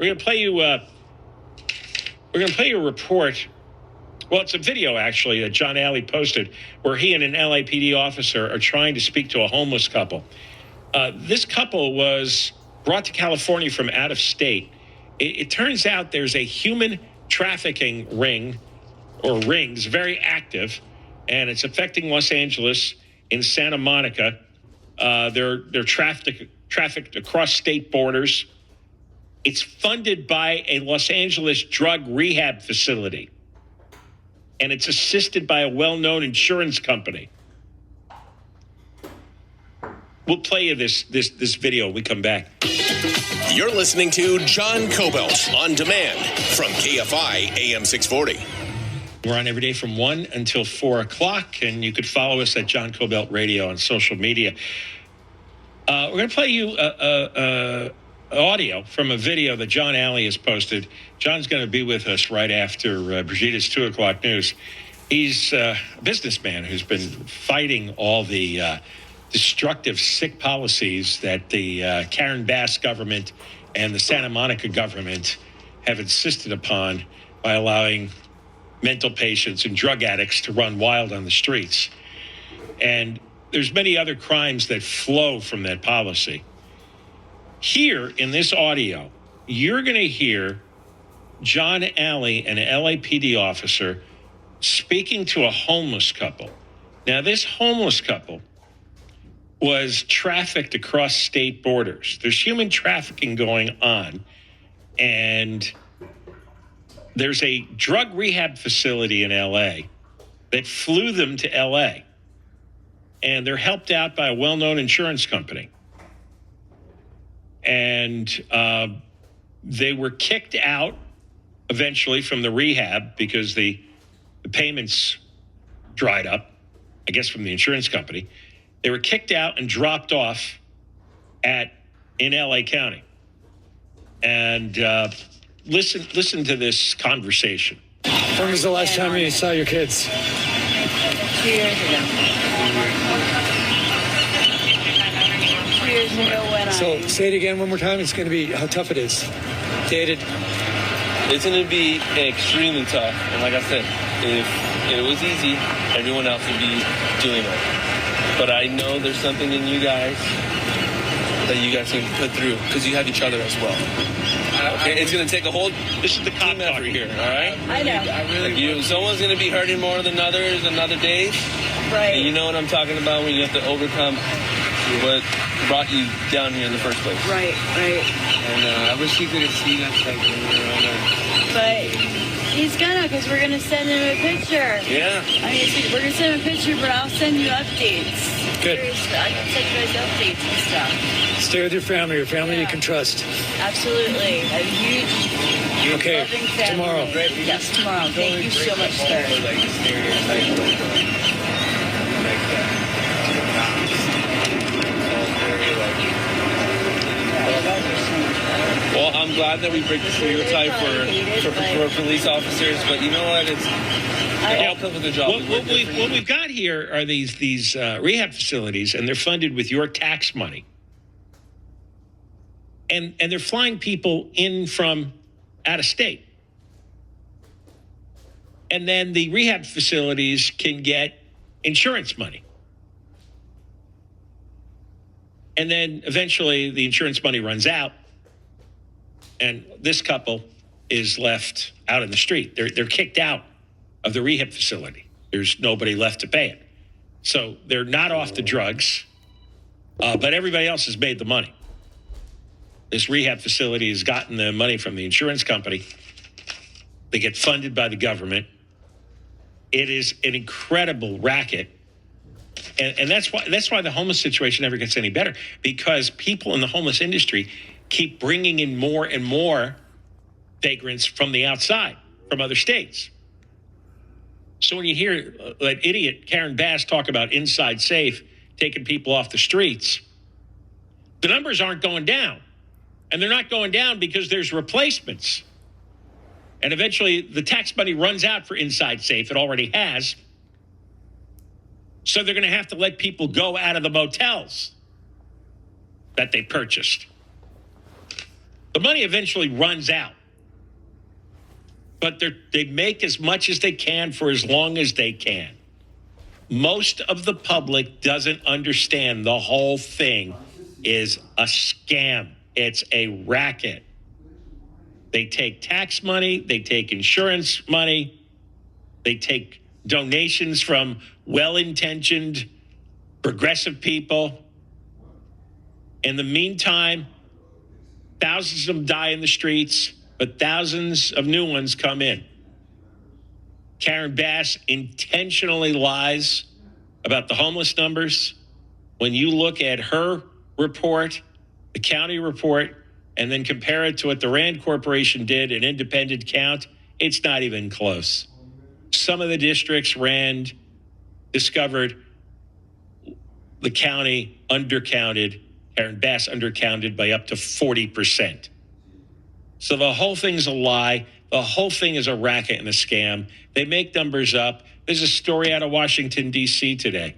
We're going to play you. We're going to play you a report. Well, it's a video actually that John Alle posted, where he and an LAPD officer are trying to speak to a homeless couple. This couple was brought to California from out of state. It turns out there's a human trafficking ring, or rings, very active, and it's affecting Los Angeles. In Santa Monica, they're trafficked across state borders. It's funded by a Los Angeles drug rehab facility, and it's assisted by a well-known insurance company. We'll play you this video when we come back. You're listening to John Kobylt on demand from KFI AM 640. We're on every day from 1 until 4 o'clock, and you could follow us at John Kobylt Radio on social media. We're going to play you audio from a video that John Alle has posted. John's going to be with us right after Brigitte's 2 o'clock news. He's a businessman who's been fighting all the destructive, sick policies that the Karen Bass government and the Santa Monica government have insisted upon by allowing mental patients and drug addicts to run wild on the streets. And there's many other crimes that flow from that policy. Here in this audio, you're going to hear John Alle, an LAPD officer, speaking to a homeless couple. Now, this homeless couple was trafficked across state borders. There's human trafficking going on, and there's a drug rehab facility in L.A. that flew them to L.A., and they're helped out by a well-known insurance company. And they were kicked out eventually from the rehab because the payments dried up, I guess from the insurance company. They were kicked out and dropped off in L.A. County. And listen to this conversation. When was the last time you saw your kids? 2 years ago. 2 years ago So say it again one more time. It's going to be how tough it is. Dated. It's going to be extremely tough. And like I said, if it was easy, everyone else would be doing it. But I know there's something in you guys that you guys can put through because you have each other as well. Okay, it's going to take a whole This is the cop team effort talking here, all right? I know. Someone's going to be hurting more than others and other days. Right. And you know what I'm talking about when you have to overcome what brought you down here in the first place. Right. And I wish you could have seen us like when we were on our... But he's gonna, because we're gonna send him a picture. Yeah. I mean, we're gonna send him a picture, but I'll send you updates. Good. Seriously, I can send you guys updates and stuff. Stay with your family you can trust. Absolutely. A huge, Okay, loving family. tomorrow. Yes, tomorrow. Thank you so much, sir. Well, I'm glad that we break the stereotype for police officers, but you know what? It all comes with the job. What we've got here are these rehab facilities, and they're funded with your tax money. And they're flying people in from out of state. And then the rehab facilities can get insurance money. And then eventually the insurance money runs out, and this couple is left out in the street. They're kicked out of the rehab facility. There's nobody left to pay it. So they're not off the drugs, but everybody else has made the money. This rehab facility has gotten the money from the insurance company. They get funded by the government. It is an incredible racket. And that's why the homeless situation never gets any better, because people in the homeless industry keep bringing in more and more vagrants from the outside, from other states. So when you hear that idiot Karen Bass talk about inside safe, taking people off the streets, the numbers aren't going down. And they're not going down because there's replacements. And eventually the tax money runs out for inside safe. It already has. So they're going to have to let people go out of the motels that they purchased. The money eventually runs out. But they make as much as they can for as long as they can. Most of the public doesn't understand the whole thing is a scam. It's a racket. They take tax money, they take insurance money, they take donations from well-intentioned, progressive people. In the meantime, thousands of them die in the streets, but thousands of new ones come in. Karen Bass intentionally lies about the homeless numbers. When you look at her report, the county report, and then compare it to what the Rand Corporation did, an independent count, it's not even close. Some of the districts Rand discovered the county undercounted, Karen Bass undercounted by up to 40%. So the whole thing's a lie. The whole thing is a racket and a scam. They make numbers up. There's a story out of Washington, D.C. today.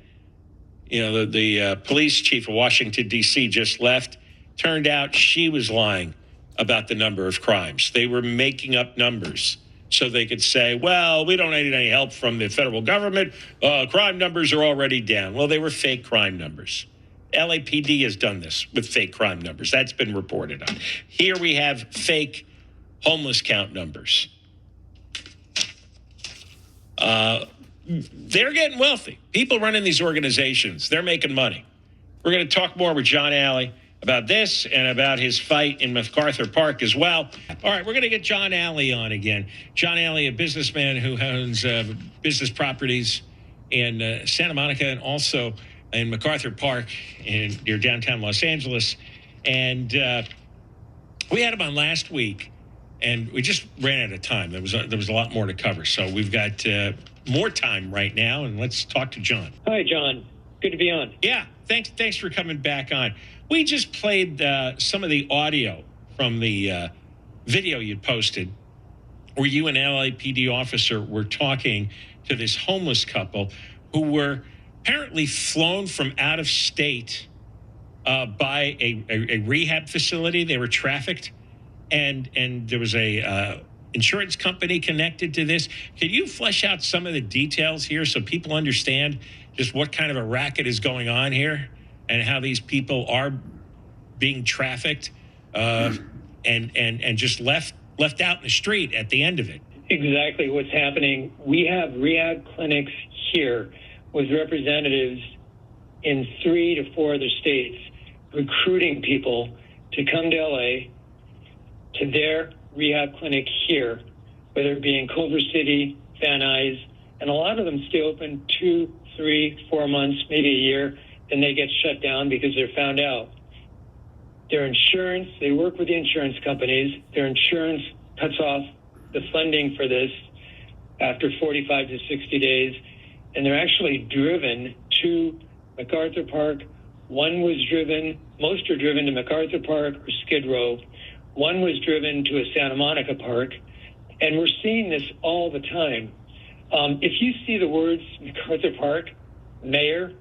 You know, the police chief of Washington, D.C. just left. Turned out she was lying about the number of crimes. They were making up numbers so they could say, well, we don't need any help from the federal government. Crime numbers are already down. Well, they were fake crime numbers. LAPD has done this with fake crime numbers. That's been reported on. Here we have fake homeless count numbers. They're getting wealthy. People running these organizations, they're making money. We're going to talk more with John Alle about this and about his fight in MacArthur Park as well. All right, we're going to get John Alle on again. John Alle, a businessman who owns business properties in Santa Monica and also in MacArthur Park near downtown Los Angeles. And we had him on last week, and we just ran out of time. There was a lot more to cover. So we've got more time right now, and let's talk to John. Hi, John. Good to be on. Yeah, thanks for coming back on. We just played some of the audio from the video you posted where you and an LAPD officer were talking to this homeless couple who were apparently flown from out of state by a rehab facility. They were trafficked, and there was a insurance company connected to this. Can you flesh out some of the details here so people understand just what kind of a racket is going on here and how these people are being trafficked and just left out in the street at the end of it? Exactly what's happening. We have rehab clinics here with representatives in 3 to 4 other states recruiting people to come to LA to their rehab clinic here, whether it be in Culver City, Van Nuys, and a lot of them stay open 2, 3, 4 months, maybe a year, then they get shut down because they're found out. Their insurance, they work with the insurance companies. Their insurance cuts off the funding for this after 45 to 60 days, and they're actually driven to MacArthur Park. Most are driven to MacArthur Park or Skid Row. One was driven to a Santa Monica Park, and we're seeing this all the time. If you see the words MacArthur Park, mayor,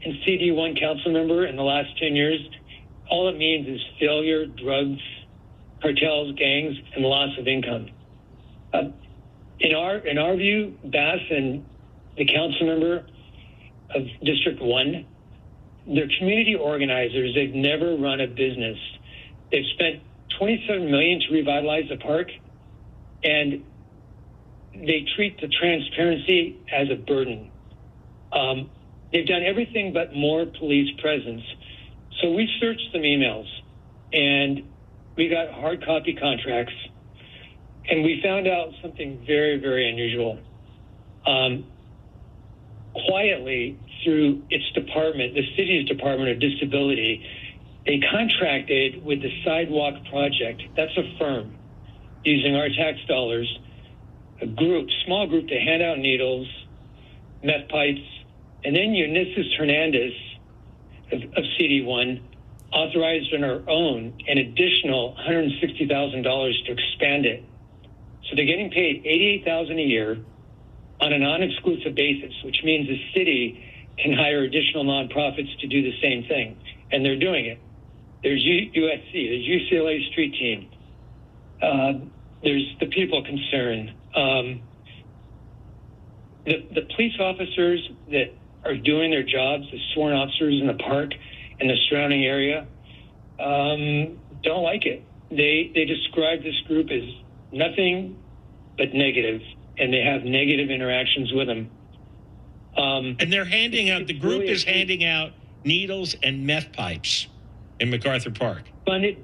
and CD1 council member in the last 10 years, all it means is failure, drugs, cartels, gangs, and loss of income. In our view, Bass and the council member of District 1, they're community organizers. They've never run a business. They've spent $27 million to revitalize the park, and they treat the transparency as a burden. They've done everything but more police presence. So we searched some emails, and we got hard copy contracts, and we found out something very, very unusual. Quietly, through its department, the city's Department of Disability, they contracted with the Sidewalk Project. That's a firm using our tax dollars, small group to hand out needles, meth pipes, and then Eunices Hernandez of CD1 authorized on her own an additional $160,000 to expand it. So they're getting paid $88,000 a year on a non-exclusive basis, which means the city can hire additional nonprofits to do the same thing, and they're doing it. There's USC, there's UCLA street team. There's the people concern. The police officers that are doing their jobs, the sworn officers in the park and the surrounding area, don't like it. They describe this group as nothing but negative, and they have negative interactions with them. And they're handing out, the group is handing out needles and meth pipes in MacArthur Park. Funded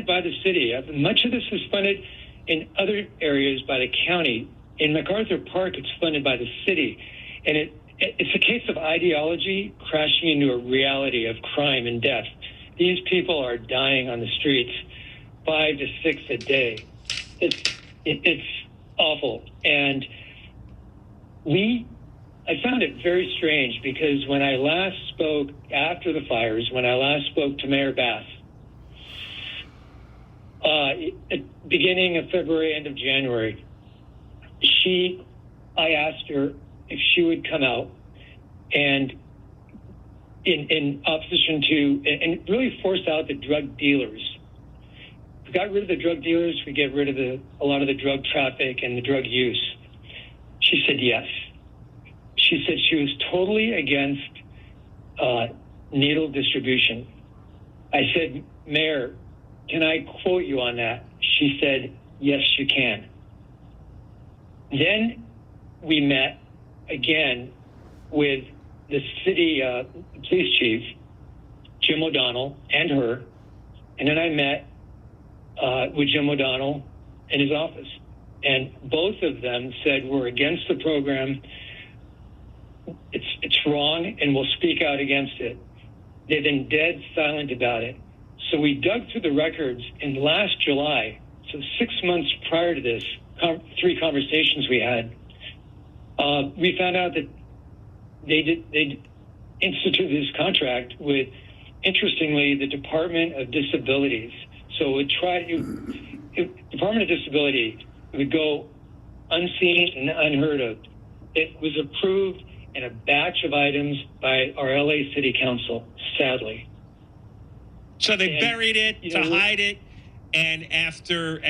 by the city. Much of this is funded in other areas by the county. In MacArthur Park, it's funded by the city. And it's a case of ideology crashing into a reality of crime and death. These people are dying on the streets, 5 to 6 a day. It's awful. And I found it very strange because when I last spoke after the fires, when I last spoke to Mayor Bass, at beginning of February, end of January, I asked her if she would come out and in opposition to, and really force out the drug dealers. If we got rid of the drug dealers, we get rid of a lot of the drug traffic and the drug use. She said yes. She said she was totally against needle distribution. I said, Mayor, can I quote you on that? She said, yes, you can. Then we met again with the city police chief, Jim O'Donnell, and her. And then I met with Jim O'Donnell in his office. And both of them said, we're against the program. It's wrong, and we'll speak out against it. They've been dead silent about it. So we dug through the records in last July, so 6 months prior to this, 3 conversations we had. We found out that they instituted this contract with, interestingly, the Department of Disabilities. So Department of Disability would go unseen and unheard of. It was approved in a batch of items by our LA City Council, sadly. So they buried it to hide it, and after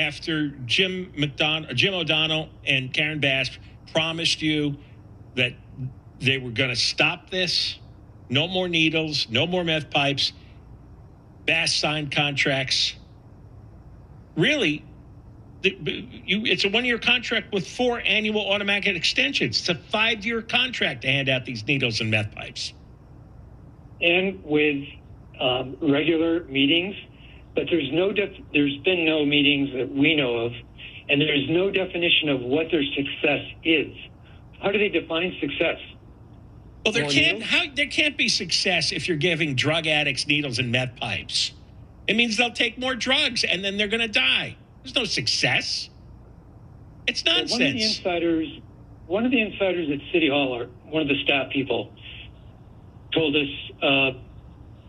Jim O'Donnell and Karen Bass promised you that they were going to stop this, no more needles, no more meth pipes, Bass signed contracts. Really, it's a 1-year contract with 4 annual automatic extensions. It's a 5-year contract to hand out these needles and meth pipes. And with regular meetings, but there's been no meetings that we know of, and there's no definition of what their success is. How do they define success? Well, there can't be success if you're giving drug addicts needles and meth pipes. It means they'll take more drugs and then they're going to die. There's no success. It's nonsense. One of the insiders at City Hall, or one of the staff people, told us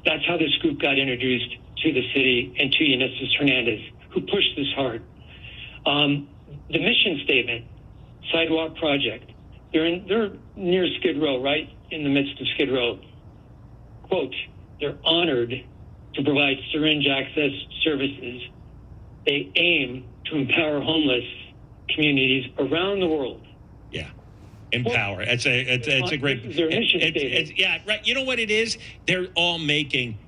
that's how this group got introduced to the city and to Unisys Hernandez, who pushed this hard. The mission statement, sidewalk project, they're near Skid Row, right in the midst of Skid Row. Quote, they're honored to provide syringe access services. They aim to empower homeless communities around the world. Yeah. Empower. It's a great. Their mission statement. Yeah, right. You know what it is? They're all making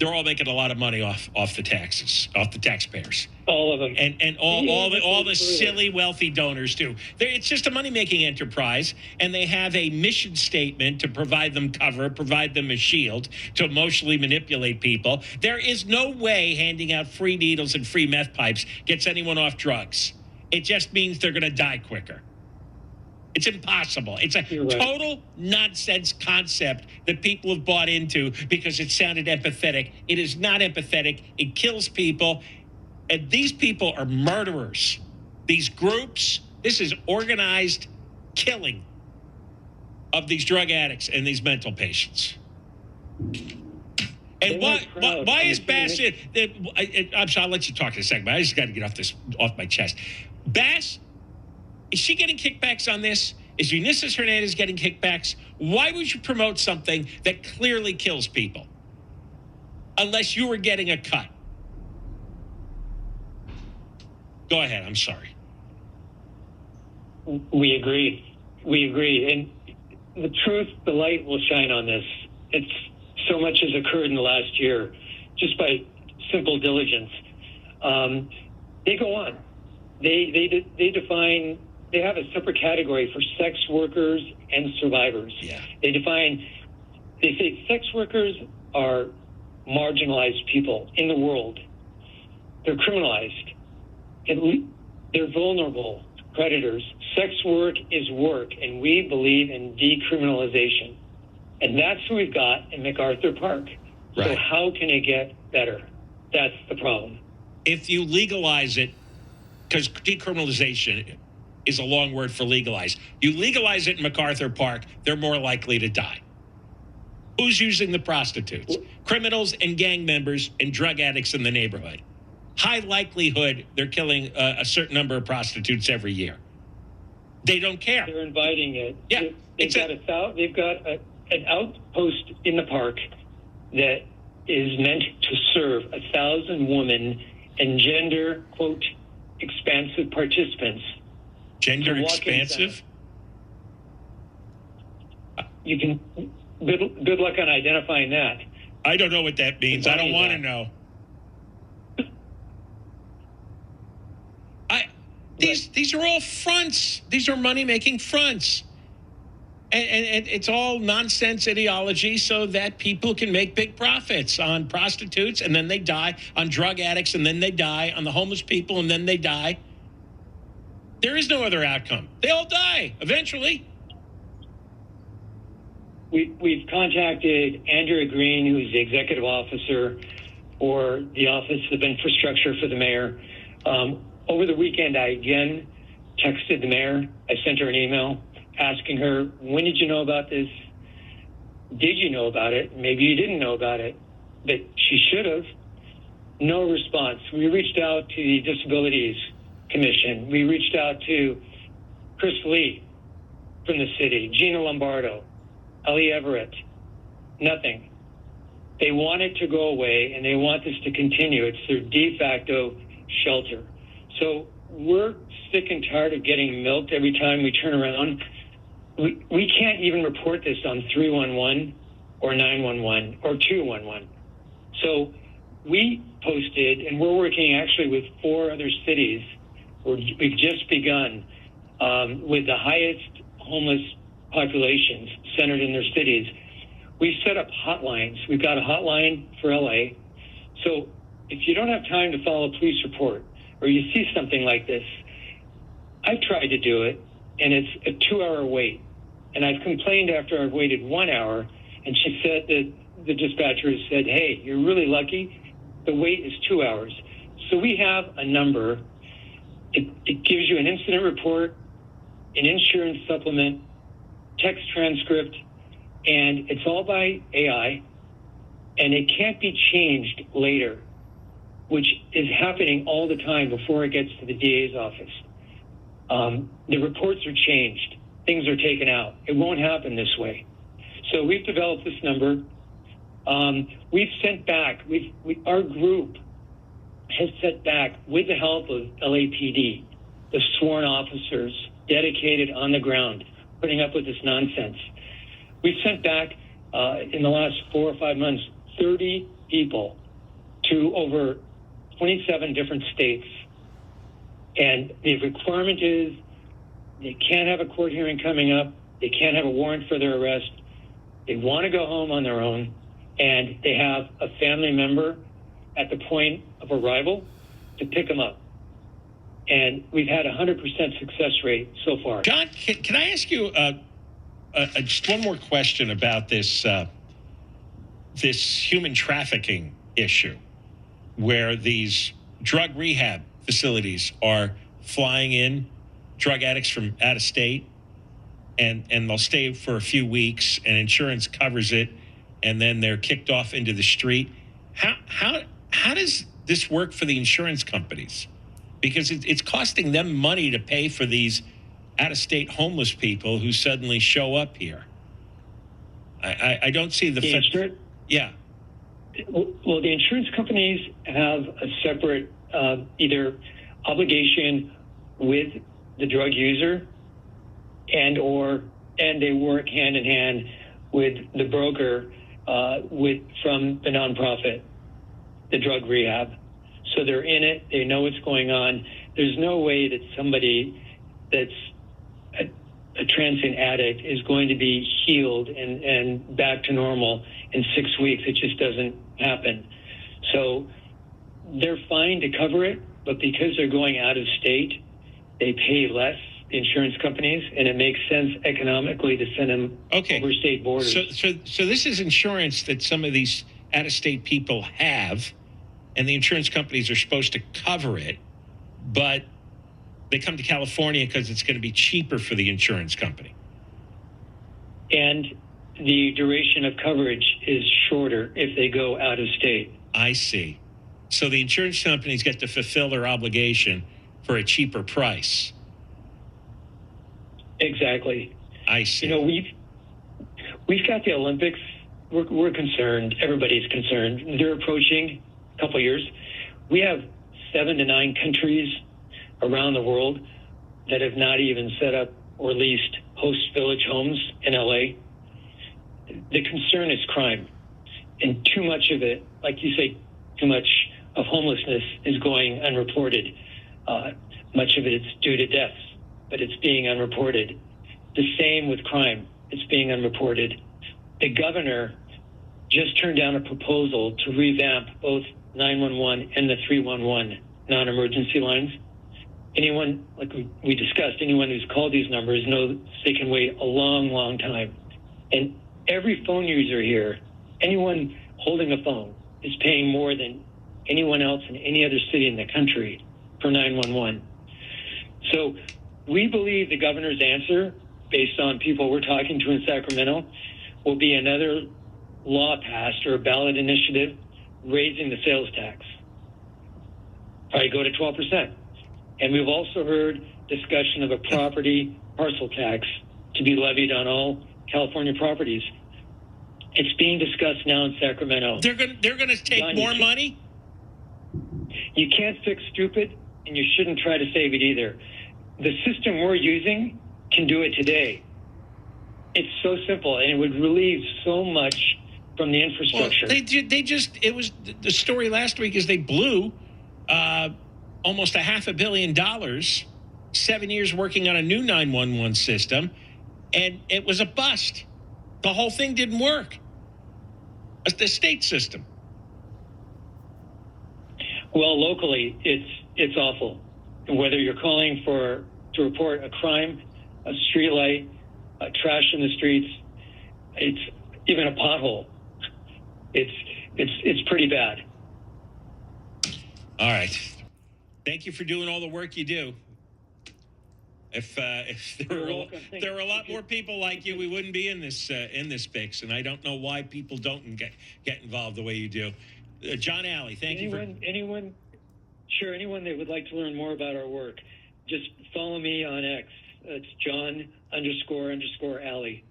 a lot of money off the taxes, off the taxpayers. All of them, and all the silly wealthy donors too. It's just a money making enterprise, and they have a mission statement to provide them cover, provide them a shield to emotionally manipulate people. There is no way handing out free needles and free meth pipes gets anyone off drugs. It just means they're going to die quicker. It's impossible. It's a total nonsense concept that people have bought into because it sounded empathetic. It is not empathetic. It kills people. And these people are murderers. These groups, this is organized killing of these drug addicts and these mental patients. And why is Bass? I'm sorry, I'll let you talk in a second, but I just got to get off my chest. Bass, is she getting kickbacks on this? Is Unisys Hernandez getting kickbacks? Why would you promote something that clearly kills people? unless you were getting a cut. Go ahead. I'm sorry. We agree. We agree. And the truth, the light will shine on this. It's so much has occurred in the last year just by simple diligence. They go on. They define, they have a separate category for sex workers and survivors. Yeah. They say sex workers are marginalized people in the world. They're criminalized. They're vulnerable predators. Sex work is work, and we believe in decriminalization. And that's what we've got in MacArthur Park. So Right. how can it get better? That's the problem. If you legalize it, because decriminalization is a long word for legalize. You legalize it in MacArthur Park, they're more likely to die. Who's using the prostitutes? Criminals and gang members and drug addicts in the neighborhood. High likelihood they're killing a certain number of prostitutes every year. They don't care. They're inviting it. Yeah, They've got an outpost in the park that is meant to serve 1,000 women and gender, quote, expansive participants. Gender to walk expansive? You can, good luck on identifying that. I don't know what that means. I don't want to know. These are all fronts. These are money-making fronts. And it's all nonsense ideology so that people can make big profits on prostitutes, and then they die, on drug addicts, and then they die, on the homeless people, and then they die. There is no other outcome. They all die eventually. We've contacted Andrea Green, who's the executive officer for the Office of Infrastructure for the mayor. Over the weekend, I again texted the mayor. I sent her an email asking her, when did you know about this? Did you know about it? Maybe you didn't know about it, but she should have. No response. We reached out to the Disabilities Commission. We reached out to Chris Lee from the city, Gina Lombardo, Ellie Everett. Nothing. They want it to go away, and they want this to continue. It's their de facto shelter. So we're sick and tired of getting milked every time we turn around. We can't even report this on 311 or 911 or 211. So we posted, and we're working actually with 4 other cities. We've just begun with the highest homeless populations centered in their cities. We set up hotlines. We've got a hotline for LA. So if you don't have time to file a police report or you see something like this, I've tried to do it, and it's a 2-hour wait. And I've complained after I've waited 1 hour, and she said that the dispatcher said, hey, you're really lucky. The wait is 2 hours. So we have a number. It gives you an incident report, an insurance supplement, text transcript, and it's all by AI, and it can't be changed later, which is happening all the time before it gets to the DA's office. The reports are changed. Things are taken out. It won't happen this way. So we've developed this number. We've sent back, our group has sent back, with the help of LAPD, the sworn officers dedicated on the ground, putting up with this nonsense. We've sent back, in the last 4 or 5 months, 30 people to over 27 different states. And the requirement is they can't have a court hearing coming up. They can't have a warrant for their arrest. They want to go home on their own, and they have a family member at the point of arrival to pick them up. And we've had a 100% success rate so far. John, can I ask you just one more question about this this human trafficking issue, where these drug rehab facilities are flying in drug addicts from out of state, and they'll stay for a few weeks, and insurance covers it, and then they're kicked off into the street. How does this work for the insurance companies? Because it's costing them money to pay for these out-of-state homeless people who suddenly show up here. I don't see the insurance. Yeah. Well, the insurance companies have a separate either obligation with the drug user and they work hand in hand with the broker from the nonprofit, the drug rehab. So they're in it. They know what's going on. There's no way that somebody that's a transient addict is going to be healed and back to normal in 6 weeks. It just doesn't happen. So they're fine to cover it, but because they're going out of state, they pay less, the insurance companies, and it makes sense economically to send them over state borders. So this is insurance that some of these out-of-state people have, and the insurance companies are supposed to cover it, but they come to California because it's going to be cheaper for the insurance company. And the duration of coverage is shorter if they go out of state. I see. So the insurance companies get to fulfill their obligation for a cheaper price. Exactly. I see. You know, we've got the Olympics. We're concerned. Everybody's concerned. They're approaching a couple of years. We have 7 to 9 countries around the world that have not even set up or leased host village homes in LA. The concern is crime. And too much of it, like you say, too much of homelessness is going unreported. Much of it is due to deaths, but it's being unreported. The same with crime. It's being unreported. The governor just turned down a proposal to revamp both 911 and the 311 non-emergency lines. Anyone, like we discussed, anyone who's called these numbers knows they can wait a long, long time. And every phone user here, anyone holding a phone, is paying more than anyone else in any other city in the country for 911. So we believe the governor's answer, based on people we're talking to in Sacramento, will be another law passed or a ballot initiative raising the sales tax. Probably go to 12%. And we've also heard discussion of a property parcel tax to be levied on all California properties. It's being discussed now in Sacramento. They're going to take John, more money? You can't fix stupid, and you shouldn't try to save it either. The system we're using can do it today. It's so simple, and it would relieve so much from the infrastructure. Well, it was the story last week is they blew almost $500 million, 7 years working on a new 911 system, and it was a bust. The whole thing didn't work. It's the state system. Well, locally, it's awful. Whether you're calling to report a crime, a street light, trash in the streets, it's even a pothole. It's pretty bad. All right. Thank you for doing all the work you do. If there were a lot more people like you, we wouldn't be in this fix. And I don't know why people don't get involved the way you do. John Alle, thank you for anyone that would like to learn more about our work, just follow me on X. It's John__Alle.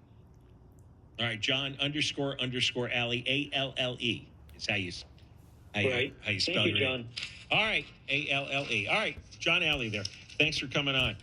All right, John__Alle, ALLE is how you spell Thank you, your name. John. All right, ALLE. All right, John Alle there. Thanks for coming on.